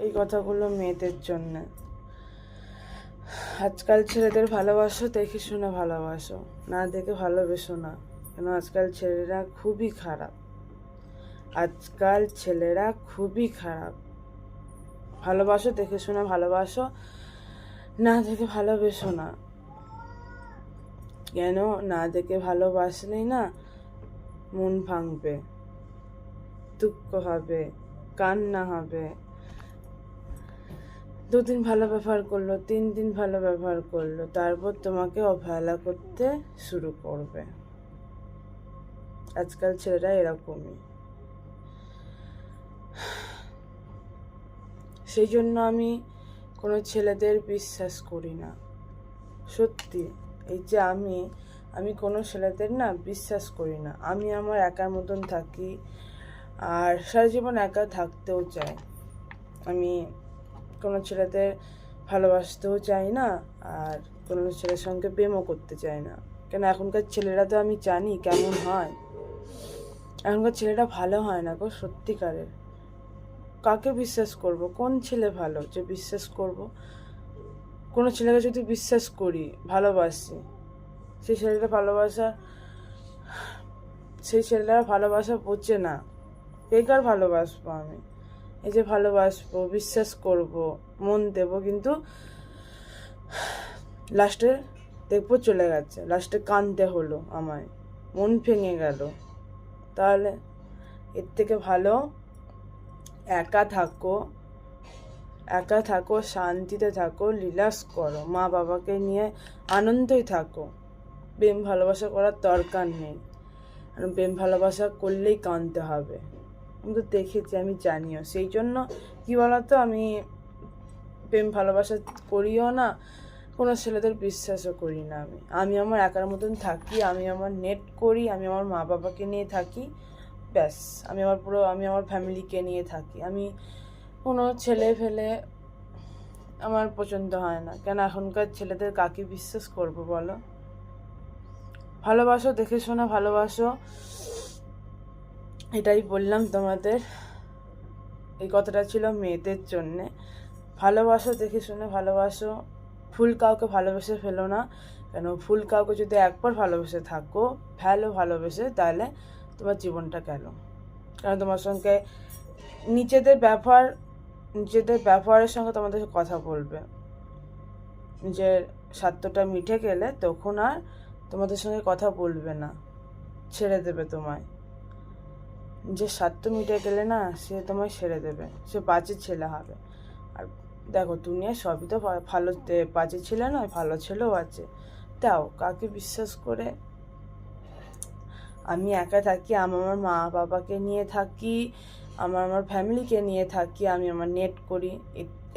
এই কথাগুলো মেয়েদের জন্য। আজকাল ছেলেদের ভালোবাসো দেখে শুনে ভালোবাসো, না দেখে ভালোবেসো না। কেন আজকাল ছেলেরা খুবই খারাপ, আজকাল ছেলেরা খুবই খারাপ। ভালোবাসো দেখে শুনে ভালোবাসো, না দেখে ভালোবেসো না। কেন না দেখে ভালোবাসলেই না মন ভাঙবে, দুঃখ হবে, কান্না হবে। 2 দিন ভালো ব্যবহার করলো, 3 দিন ভালো ব্যবহার করলো, তারপর তোমাকে অবহেলা করতে শুরু করবে। আজকাল ছেলেরা এরকমই। সেই জন্য আমি কোনো ছেলেদের বিশ্বাস করি না, সত্যি। এই যে আমি কোনো ছেলেদের না বিশ্বাস করি না। আমি আমার একার মতন থাকি, আর সারা জীবন একা থাকতেও চাই। আমি কোনো ছেলেদের ভালোবাসতেও চাই না, আর কোনো ছেলের সঙ্গে প্রেমও করতে চাই না। কেন এখনকার ছেলেরা তো আমি জানি কেমন হয়। এখনকার ছেলেরা ভালো হয় না গো, সত্যিকারের। কাকে বিশ্বাস করব? কোন ছেলে ভালো যে বিশ্বাস করব? কোনো ছেলেকে যদি বিশ্বাস করি, ভালোবাসি, সেই ছেলেরা ভালোবাসা বোঝে না। বেকার ভালোবাসবো আমি। এই যে ভালোবাসবো, বিশ্বাস করব, মন দেব, কিন্তু লাস্টে দেখবো চলে গেছে, লাস্টে কাঁদতে হলো, আমায় মন ভেঙে গেল। তাহলে এর থেকে ভালো একা থাকো, শান্তিতে থাকো, রিল্যাক্স করো, মা বাবাকে নিয়ে আনন্দই থাকো। প্রেম ভালোবাসা করার দরকার নেই। প্রেম ভালোবাসা করলেই কাঁদতে হবে। আমি তো দেখেছি, আমি জানিও। সেই জন্য কী বলতো, আমি প্রেম ভালোবাসা করিও না, কোনো ছেলেদের বিশ্বাসও করি না। আমি আমার একার মতন থাকি, আমি আমার নেট করি, আমি আমার মা বাবাকে নিয়ে থাকি, ব্যাস। আমি আমার ফ্যামিলিকে নিয়ে থাকি। আমি কোনো ছেলে ফেলে আমার পছন্দ হয় না। কেন এখনকার ছেলেদের কাকে বিশ্বাস করব বলো? ভালোবাসো, দেখে শোনা ভালোবাসো, এটাই বললাম তোমাদের। এই কথাটা ছিল মেয়েদের জন্যে। ভালোবাসো, দেখে শুনে ভালোবাসো। ভুল কাউকে ভালোবেসে ফেলো না। কেন ভুল কাউকে যদি একবার ভালোবেসে থাকো, ভালোবেসে, তাহলে তোমার জীবনটা গেল। কারণ তোমার সঙ্গে নিজেদের ব্যবহারের সঙ্গে তোমাদের কথা বলবে। নিজের স্বার্থটা মিটে গেলে তখন আর তোমাদের সঙ্গে কথা বলবে না, ছেড়ে দেবে তোমায়। যে স্বার্থ মিটে গেলে না, সে তোমায় ছেড়ে দেবে, সে বাজে ছেলে হবে। আর দেখো, দুনিয়া সবই তো ভালো, বাজে ছেলে নয়, ভালো ছেলেও আছে। তাও কাকে বিশ্বাস করে? আমি একা থাকি, আমার মা বাবাকে নিয়ে থাকি, আমার ফ্যামিলিকে নিয়ে থাকি, আমি আমার নেট করি।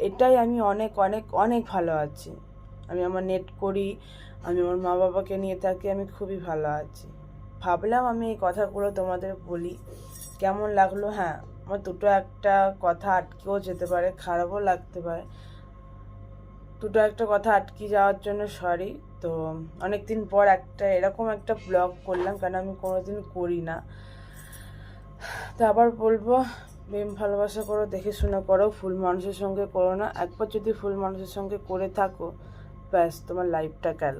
এটাই আমি অনেক অনেক অনেক ভালো আছি। আমি আমার নেট করি, আমি আমার মা বাবাকে নিয়ে থাকি, আমি খুবই ভালো আছি। ভাবলাম আমি এই কথাগুলো তোমাদের বলি। কেমন লাগলো? হ্যাঁ, আমার দুটো একটা কথা আটকেও যেতে পারে, খারাপও লাগতে পারে। দুটো একটা কথা আটকে যাওয়ার জন্য সরি। তো অনেক দিন পর এরকম একটা ব্লগ করলাম, কারণ আমি কোনোদিন করি না। তো আবার বলবো, প্রেম ভালোবাসা করো, দেখে শুনে করো, ভুল মানুষের সঙ্গে করো না। একবার যদি ভুল মানুষের সঙ্গে করে থাকো, ব্যাস, তোমার লাইফটা গেল।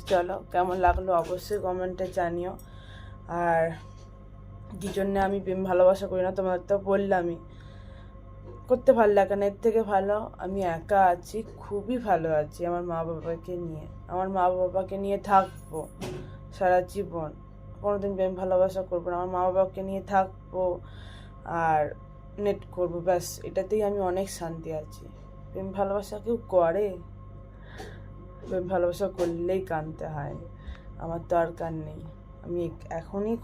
চলো, কেমন লাগলো অবশ্যই কমেন্টে জানিও। আর কী জন্যে আমি প্রেম ভালোবাসা করি না তোমাদের তো বললামই। করতে ভালো লাগে না। এর থেকে ভালো আমি একা আছি, খুবই ভালো আছি আমার মা বাবাকে নিয়ে। আমার মা বাবাকে নিয়ে থাকবো সারা জীবন, কোনোদিন প্রেম ভালোবাসা করবো না। আমার মা বাবাকে নিয়ে থাকবো আর নেট করবো, ব্যাস। এটাতেই আমি অনেক শান্তি আছি। প্রেম ভালোবাসা কেউ করে? প্রেম ভালোবাসা করলেই কাঁদতে হয়। আমার দরকার নেই। আমি এখনই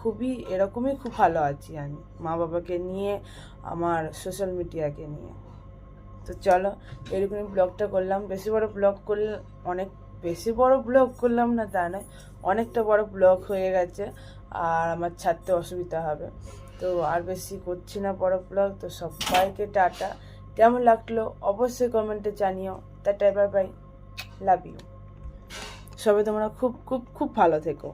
এরকমই খুব ভালো আছি আমি, মা বাবাকে নিয়ে, আমার সোশ্যাল মিডিয়াকে নিয়ে। তো চলো, এরকমই ব্লগটা করলাম। বেশি বড় ব্লগ করলাম না তা নয়, অনেকটা বড় ব্লগ হয়ে গেছে, আর আমার ছাড়তে অসুবিধা হবে। তো আর বেশি করছি না বড় ব্লগ। তো সবাইকে টাটা। কেমন লাগলো অবশ্যই কমেন্টে জানিও। Tata, bye bye, love you. সবাই তোমরা খুব খুব খুব ভালো থেকো।